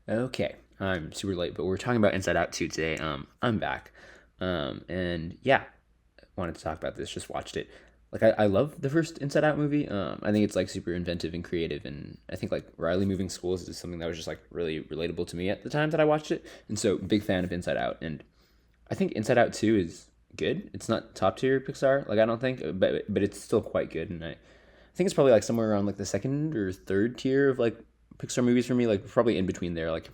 Okay, I'm super late, but we're talking about Inside Out 2 today. I'm back. And yeah, wanted to talk about this. Just watched it. Like I love the first Inside Out movie. I think it's like super inventive and creative, and I think like Riley moving schools is something that was just like really relatable to me at the time that I watched it. And so big fan of Inside Out, and I think Inside Out 2 is good. It's not top tier Pixar, like I don't think, but it's still quite good, and I think it's probably like somewhere around like the second or third tier of like Pixar movies for me, like probably in between there. Like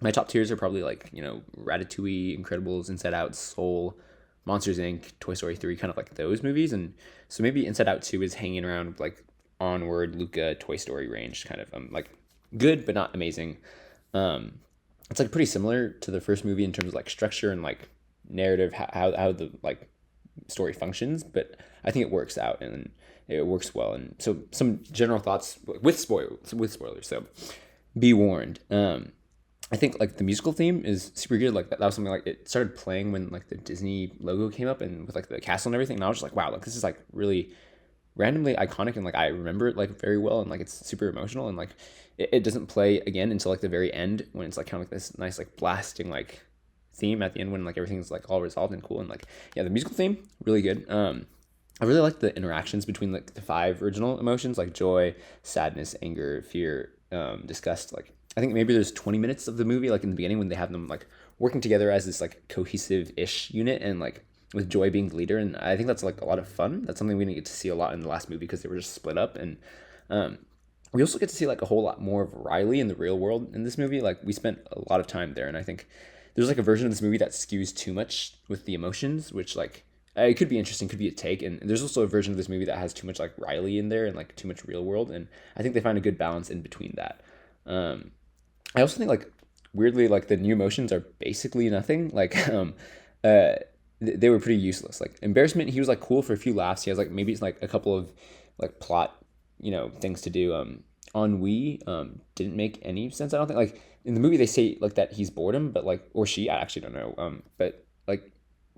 my top tiers are probably like Ratatouille, Incredibles, Inside Out, Soul, Monsters Inc., Toy Story 3, kind of like those movies. And so maybe Inside Out 2 is hanging around like Onward, Luca, Toy Story range, kind of like good but not amazing. Um, it's like pretty similar to the first movie in terms of like structure and like narrative, how the like story functions, but I think it works out and it works well. And so some general thoughts with spoilers. So be warned. I think like the musical theme is super good. Like that was something like it started playing when like the Disney logo came up and with like the castle and everything. And I was just like, wow, like this is like really randomly iconic and like I remember it like very well and like it's super emotional and like it doesn't play again until like the very end when it's like kind of like this nice like blasting like theme at the end when like everything's like all resolved and cool and like yeah, the musical theme really good. I really like the interactions between like the five original emotions like joy, sadness, anger, fear, disgust. Like I think maybe there's 20 minutes of the movie like in the beginning when they have them like working together as this like cohesive ish unit and like with Joy being the leader, and I think that's like a lot of fun. That's something we didn't get to see a lot in the last movie because they were just split up, and um, we also get to see like a whole lot more of Riley in the real world in this movie. Like we spent a lot of time there, and I think there's like a version of this movie that skews too much with the emotions, which like it could be interesting, could be a take, and there's also a version of this movie that has too much like Riley in there and like too much real world, and I think they find a good balance in between that. Um, I also think like weirdly like the new emotions are basically nothing. Like uh they were pretty useless. Like embarrassment, he was like cool for a few laughs. He has like maybe it's like a couple of like plot, things to do. Ennui didn't make any sense. I don't think like in the movie they say like that he's boredom, but like or she, I actually don't know. But like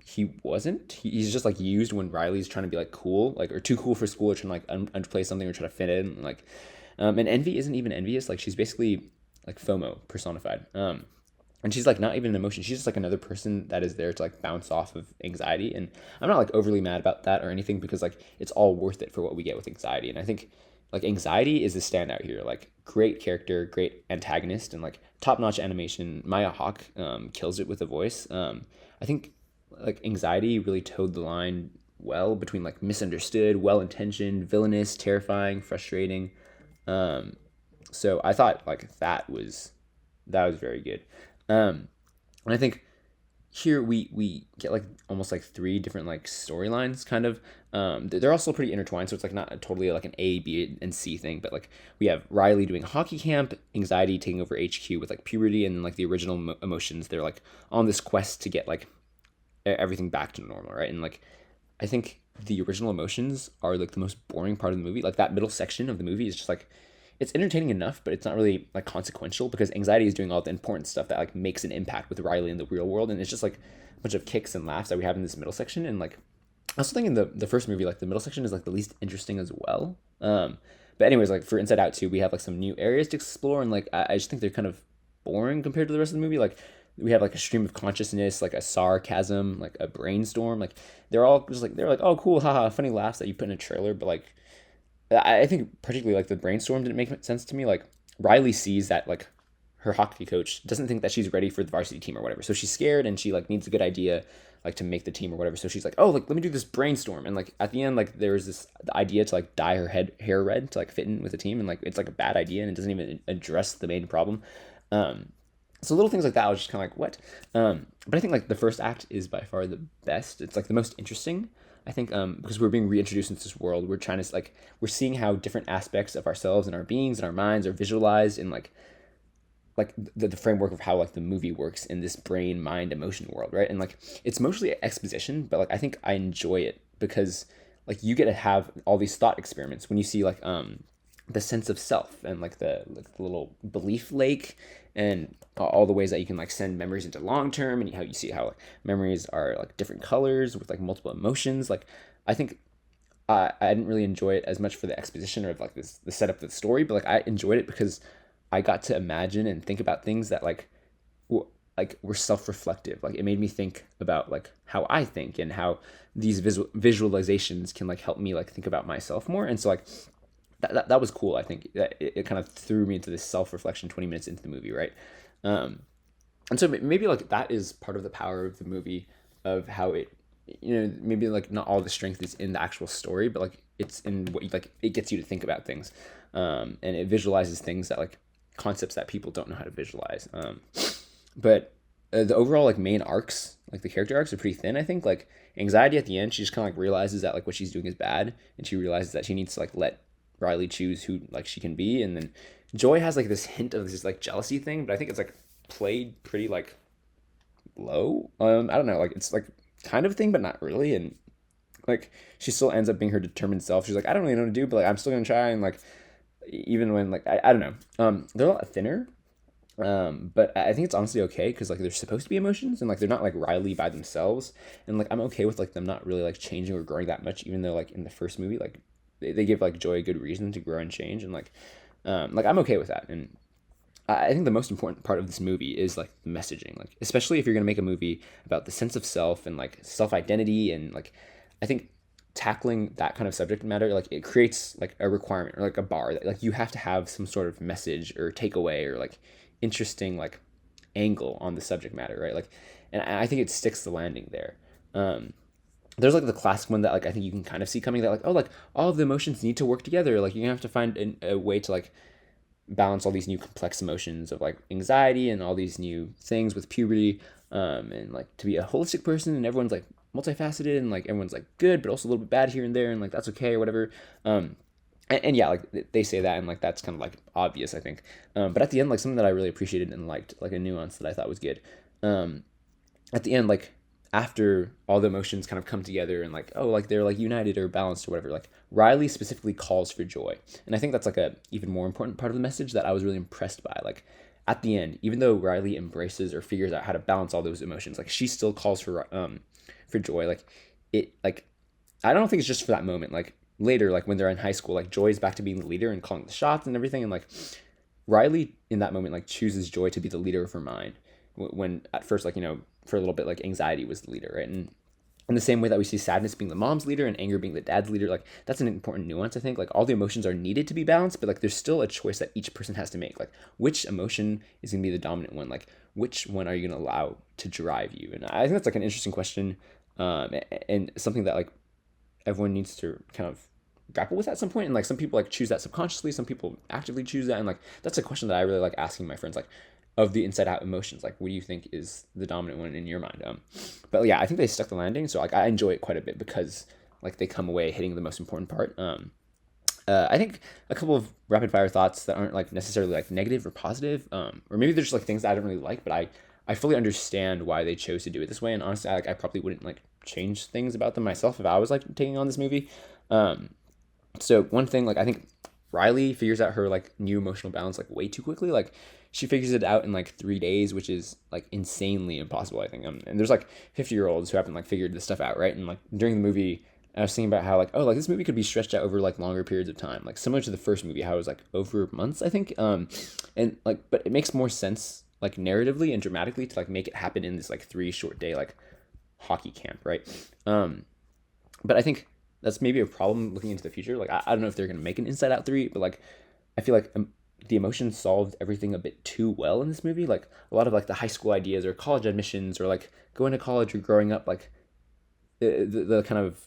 he wasn't. He's just like used when Riley's trying to be like cool, like or too cool for school, or trying to like underplay something or try to fit in. And Envy isn't even envious. Like she's basically like FOMO personified. And she's like not even an emotion. She's just like another person that is there to like bounce off of anxiety. And I'm not like overly mad about that or anything because like it's all worth it for what we get with anxiety. And I think like anxiety is the standout here. Like great character, great antagonist, and like top notch animation. Maya Hawke kills it with a voice. I think like anxiety really towed the line well between like misunderstood, well intentioned, villainous, terrifying, frustrating. Um, so I thought like that was very good. And I think here we get like almost like three different like storylines kind of. They're also pretty intertwined, so it's like not totally like an A, B, and C thing, but like we have Riley doing hockey camp, anxiety taking over HQ with like puberty, and then like the original emotions. They're like on this quest to get like everything back to normal, right? And like I think the original emotions are like the most boring part of the movie. Like that middle section of the movie is just like it's entertaining enough, but it's not really like consequential because anxiety is doing all the important stuff that like makes an impact with Riley in the real world, and it's just like a bunch of kicks and laughs that we have in this middle section. And like I also think in the first movie, like the middle section is like the least interesting as well. But anyways, like for Inside Out 2, we have like some new areas to explore, and like I just think they're kind of boring compared to the rest of the movie. Like we have like a stream of consciousness, like a sarcasm, like a brainstorm. Like they're like oh cool, haha, funny laughs that you put in a trailer, but like I think particularly like the brainstorm didn't make sense to me. Like Riley sees that like her hockey coach doesn't think that she's ready for the varsity team or whatever, so she's scared and she like needs a good idea like to make the team or whatever. So she's like, oh, like let me do this brainstorm, and like at the end, like there's this the idea to like dye her hair red to like fit in with the team, and like it's like a bad idea and it doesn't even address the main problem. Um, so little things like that, I was just kind of like, what? But I think like the first act is by far the best. It's like the most interesting. I think because we're being reintroduced into this world, we're trying to like we're seeing how different aspects of ourselves and our beings and our minds are visualized in like the framework of how like the movie works in this brain mind emotion world, right? And like it's mostly exposition, but like I think I enjoy it because like you get to have all these thought experiments when you see like the sense of self and like the little belief lake and all the ways that you can like send memories into long term, and how you see how like memories are like different colors with like multiple emotions. Like I think I didn't really enjoy it as much for the exposition or like the setup of the story, but like I enjoyed it because I got to imagine and think about things that like were self-reflective. Like it made me think about like how I think and how these visualizations can like help me like think about myself more. And so like that was cool. I think that it kind of threw me into this self-reflection 20 minutes into the movie, right? Um, and so maybe like that is part of the power of the movie, of how it, maybe like not all the strength is in the actual story, but like it's in what you, like it gets you to think about things, and it visualizes things that like concepts that people don't know how to visualize. But the overall like main arcs, like the character arcs, are pretty thin. I think like anxiety at the end, she just kind of like realizes that like what she's doing is bad, and she realizes that she needs to like let Riley choose who like she can be. And then Joy has like this hint of this like jealousy thing, but I think it's like played pretty like low. I don't know, like it's like kind of thing, but not really. And like she still ends up being her determined self. She's like, I don't really know what to do, but like I'm still gonna try. And like even when like I don't know, they're a lot thinner. But I think it's honestly okay because like they're supposed to be emotions, and like they're not like Riley by themselves. And like I'm okay with like them not really like changing or growing that much, even though like in the first movie like they give like Joy a good reason to grow and change. And like I'm okay with that. And I think the most important part of this movie is like the messaging, like especially if you're gonna make a movie about the sense of self and like self identity. And like I think tackling that kind of subject matter, like it creates like a requirement or like a bar that like you have to have some sort of message or takeaway or like interesting like angle on the subject matter, right? Like, and I think it sticks the landing there. There's like the classic one that like I think you can kind of see coming, that like, oh, like all of the emotions need to work together, like you're gonna have to find a way to like balance all these new complex emotions of like anxiety and all these new things with puberty, and like to be a holistic person, and everyone's like multifaceted, and like everyone's like good but also a little bit bad here and there, and like that's okay or whatever. And yeah, like they say that, and like that's kind of like obvious, I think. But at the end, like something that I really appreciated and liked, like a nuance that I thought was good. Um, at the end, like after all the emotions kind of come together and like, oh, like they're like united or balanced or whatever, like Riley specifically calls for Joy. And I think that's like a even more important part of the message that I was really impressed by. Like at the end, even though Riley embraces or figures out how to balance all those emotions, like she still calls for Joy. Like it, like I don't think it's just for that moment. Like later, like when they're in high school, like Joy's back to being the leader and calling the shots and everything. And like Riley in that moment like chooses Joy to be the leader of her mind, when at first, like, for a little bit, like anxiety was the leader, right? And in the same way that we see sadness being the mom's leader and anger being the dad's leader, like that's an important nuance, I think. Like all the emotions are needed to be balanced, but like there's still a choice that each person has to make. Like which emotion is going to be the dominant one? Like which one are you going to allow to drive you? And I think that's like an interesting question, and something that like everyone needs to kind of grapple with at some point. And like some people like choose that subconsciously, some people actively choose that. And like that's a question that I really like asking my friends, like of the inside out emotions, like what do you think is the dominant one in your mind? But yeah, I think they stuck the landing, so like I enjoy it quite a bit because like they come away hitting the most important part. I think a couple of rapid fire thoughts that aren't like necessarily like negative or positive, or maybe they're just like things that I don't really like, but I fully understand why they chose to do it this way. And honestly, I probably wouldn't like change things about them myself if I was like taking on this movie. So one thing, like I think Riley figures out her like new emotional balance like way too quickly. Like she figures it out in like 3 days, which is like insanely impossible, I think. And there's like 50-year-olds who haven't like figured this stuff out, right? And like during the movie, I was thinking about how like, oh, like this movie could be stretched out over like longer periods of time, like similar to the first movie, how it was like over months, I think. And like, but it makes more sense like narratively and dramatically to like make it happen in this like 3 short day like hockey camp, right? But I think that's maybe a problem looking into the future. Like I don't know if they're gonna make an Inside Out 3, but like I feel like the emotions solved everything a bit too well in this movie. Like a lot of like the high school ideas or college admissions or like going to college or growing up, like the kind of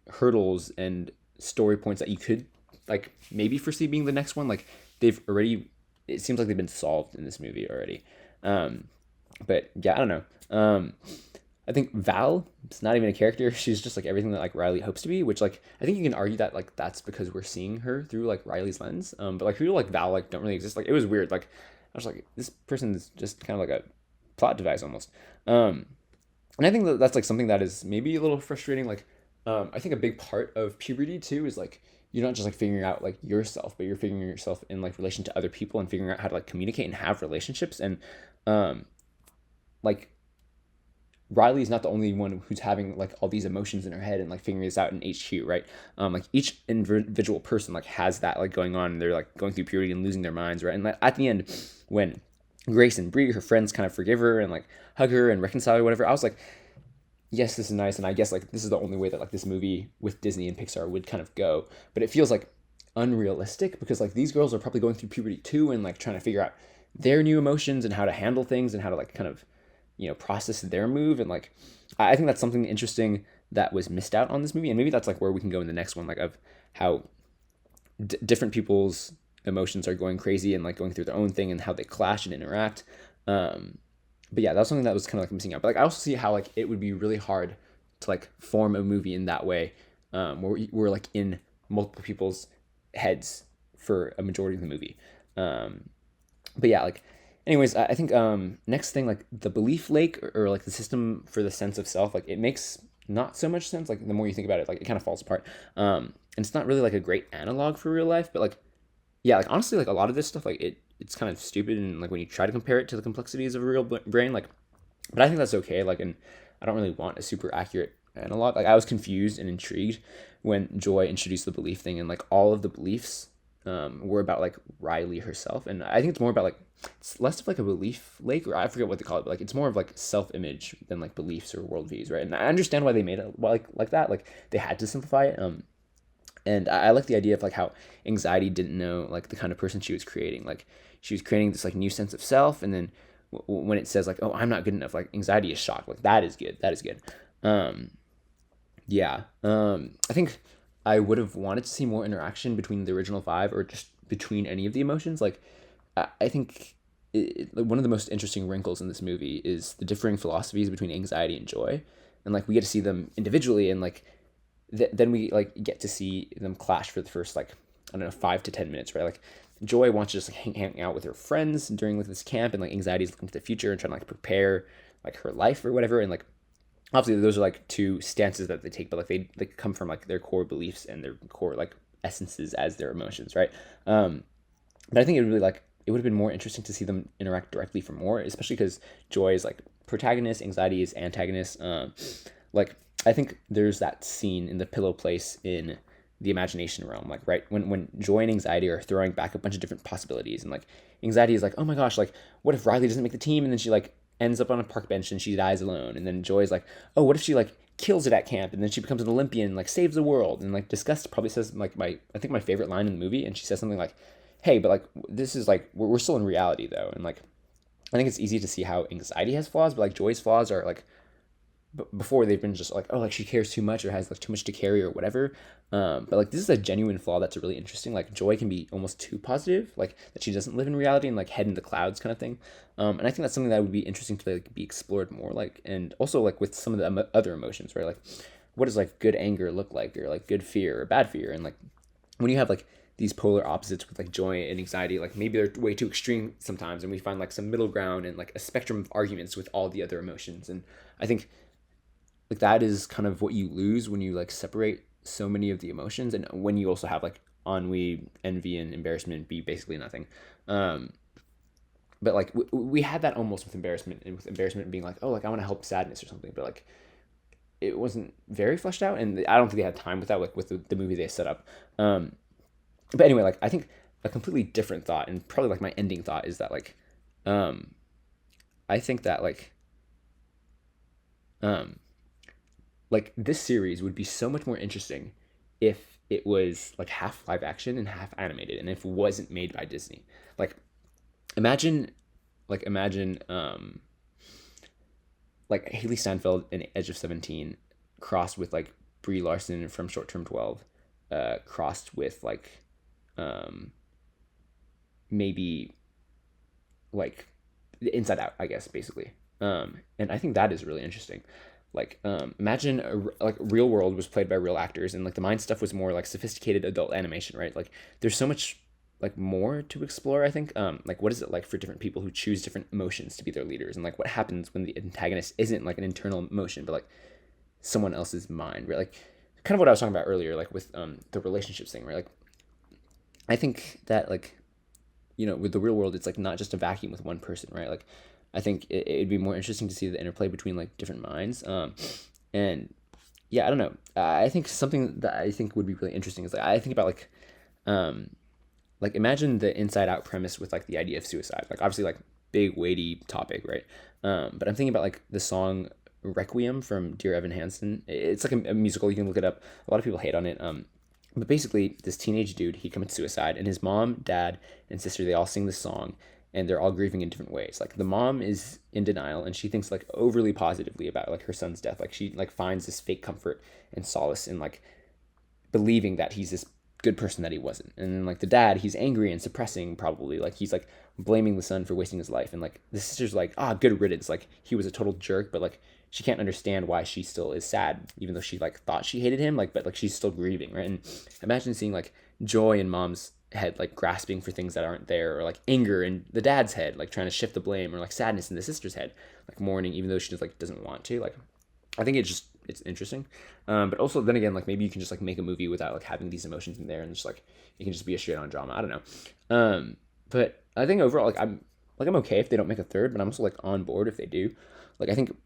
hurdles and story points that you could like maybe foresee being the next one, like they've already, it seems like they've been solved in this movie already. But yeah, I don't know. I think Val is not even a character. She's just like everything that like Riley hopes to be, which like I think you can argue that like that's because we're seeing her through like Riley's lens. But like people like Val like don't really exist. Like it was weird. Like I was like, this person's just kind of like a plot device almost. And I think that that's like something that is maybe a little frustrating. Like I think a big part of puberty too is like you're not just like figuring out like yourself, but you're figuring yourself in like relation to other people and figuring out how to like communicate and have relationships. And like Riley's not the only one who's having like all these emotions in her head and like figuring this out in HQ, right? Like each individual person like has that like going on, and they're like going through puberty and losing their minds, right? And like, at the end, when Grace and Bree, her friends, kind of forgive her and like hug her and reconcile or whatever, I was like, yes, this is nice, and I guess like this is the only way that like this movie with Disney and Pixar would kind of go. But it feels like unrealistic because like these girls are probably going through puberty too and like trying to figure out their new emotions and how to handle things and how to like kind of process their move. And like I think that's something interesting that was missed out on this movie, and maybe that's like where we can go in the next one, like of how different people's emotions are going crazy and like going through their own thing and how they clash and interact. um but yeah, that was something that was kind of like missing out. But like I also see how like it would be really hard to like form a movie in that way, where we're like in multiple people's heads for a majority of the movie. um but yeah, like anyways, I think next thing, like the belief lake, or like the system for the sense of self, like it makes not so much sense. Like the more you think about it, like it kind of falls apart. And it's not really like a great analog for real life, but like yeah, like honestly, like a lot of this stuff, like it's kind of stupid, and like when you try to compare it to the complexities of a real brain, like, but I think that's okay. Like, and I don't really want a super accurate analog. Like I was confused and intrigued when Joy introduced the belief thing, and like all of the beliefs were about like Riley herself. And I think it's more about like, it's less of like a belief lake, or I forget what they call it, but like it's more of like self-image than like beliefs or worldviews, right? And I understand why they made it like that. Like they had to simplify it. And I like the idea of like how anxiety didn't know like the kind of person she was creating. Like she was creating this like new sense of self, and then when it says like, oh, I'm not good enough, like anxiety is shocked. Like that is good, that is good. um yeah. I think I would have wanted to see more interaction between the original five, or just between any of the emotions. Like I think one of the most interesting wrinkles in this movie is the differing philosophies between anxiety and joy. And like we get to see them individually, and like then we like get to see them clash for the first like, I don't know, 5 to 10 minutes, right? Like Joy wants to just like hang out with her friends during like this camp, and like anxiety is looking to the future and trying to like prepare like her life or whatever. And like obviously those are like two stances that they take, but like they come from like their core beliefs and their core like essences as their emotions, right? But I think it would have been more interesting to see them interact directly for more, especially because Joy is like protagonist, anxiety is antagonist. Like I think there's that scene in the pillow place in the imagination realm, like right when Joy and anxiety are throwing back a bunch of different possibilities, and like anxiety is like, oh my gosh, like what if Riley doesn't make the team, and then she like ends up on a park bench and she dies alone. And then Joy's like, oh, what if she like kills it at camp, and then she becomes an Olympian, like saves the world. And like Disgust probably says like I think my favorite line in the movie, and she says something like, hey, but like this is like we're still in reality though. And like I think it's easy to see how anxiety has flaws, but like Joy's flaws are like before they've been just like, oh, like she cares too much or has like too much to carry or whatever. But like this is a genuine flaw that's really interesting. Like Joy can be almost too positive, like that she doesn't live in reality and like head in the clouds kind of thing. And I think that's something that would be interesting to like be explored more. Like, and also like with some of the other emotions, right? Like what does like good anger look like, or like good fear or bad fear? And like when you have like these polar opposites with like joy and anxiety, like maybe they're way too extreme sometimes, and we find like some middle ground and like a spectrum of arguments with all the other emotions. And I think like that is kind of what you lose when you like separate so many of the emotions, and when you also have like ennui, envy, and embarrassment be basically nothing. um but like we had that almost with embarrassment, and with embarrassment being like, oh, like I want to help sadness or something, but like it wasn't very fleshed out, and I don't think they had time with that, like with the movie they set up. But anyway, like I think a completely different thought, and probably like my ending thought, is that like um I think that um like this series would be so much more interesting if it was like half live action and half animated, and if it wasn't made by Disney. Like imagine imagine like Haley Steinfeld in Edge of 17 crossed with like Brie Larson from Short Term 12, crossed with like um maybe like Inside Out, I guess, basically. And I think that is really interesting. Like imagine like Real World was played by real actors, and like the Mind stuff was more like sophisticated adult animation, right? Like there's so much like more to explore, I think. Like what is it like for different people who choose different emotions to be their leaders, and like what happens when the antagonist isn't like an internal emotion but like someone else's mind, right? Like kind of what I was talking about earlier, like with the relationships thing, right? Like I think that like with the real world, it's like not just a vacuum with one person, right? Like I think it'd be more interesting to see the interplay between like different minds. And yeah, I don't know. I think something that I think would be really interesting is like I think about um, like imagine the Inside Out premise with like the idea of suicide. Like obviously like big weighty topic, right? But I'm thinking about like the song Requiem from Dear Evan Hansen. It's like a musical. You can look it up. A lot of people hate on it. But basically, this teenage dude he commits suicide, and his mom, dad, and sister they all sing this song, and they're all grieving in different ways. Like the mom is in denial, and she thinks like overly positively about like her son's death. Like she like finds this fake comfort and solace in like believing that he's this good person that he wasn't. And then like the dad, he's angry and suppressing probably. Like he's like blaming the son for wasting his life. And like the sister's like, ah, good riddance. Like he was a total jerk, but like she can't understand why she still is sad, even though she like thought she hated him. Like, but like she's still grieving, right? And imagine seeing like joy in mom's head, like grasping for things that aren't there, or like anger in the dad's head, like trying to shift the blame, or like sadness in the sister's head, like mourning, even though she just like doesn't want to. Like I think it's interesting, but also then again, like maybe you can just like make a movie without like having these emotions in there, and just like it can just be a straight on drama. I don't know, but I think overall, I'm okay if they don't make a third, but I'm also like on board if they do. Like I think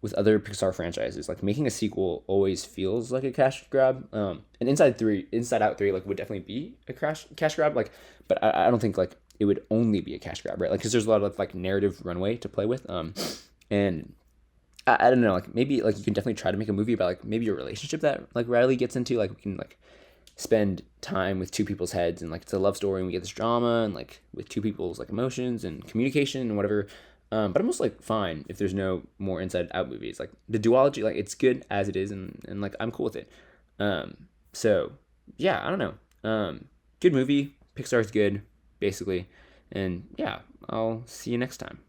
with other Pixar franchises, like making a sequel always feels like a cash grab. And Inside Out 3, like would definitely be a cash grab. Like, but I don't think like it would only be a cash grab, right? Like, because there's a lot of like narrative runway to play with. And I don't know, like maybe like you can definitely try to make a movie about like maybe a relationship that like Riley gets into. Like we can like spend time with two people's heads, and like it's a love story, and we get this drama and like with two people's like emotions and communication and whatever. But I'm just like fine if there's no more Inside Out movies. Like the duology, like it's good as it is, and like I'm cool with it. So yeah, I don't know. Good movie. Pixar's good, basically, and yeah, I'll see you next time.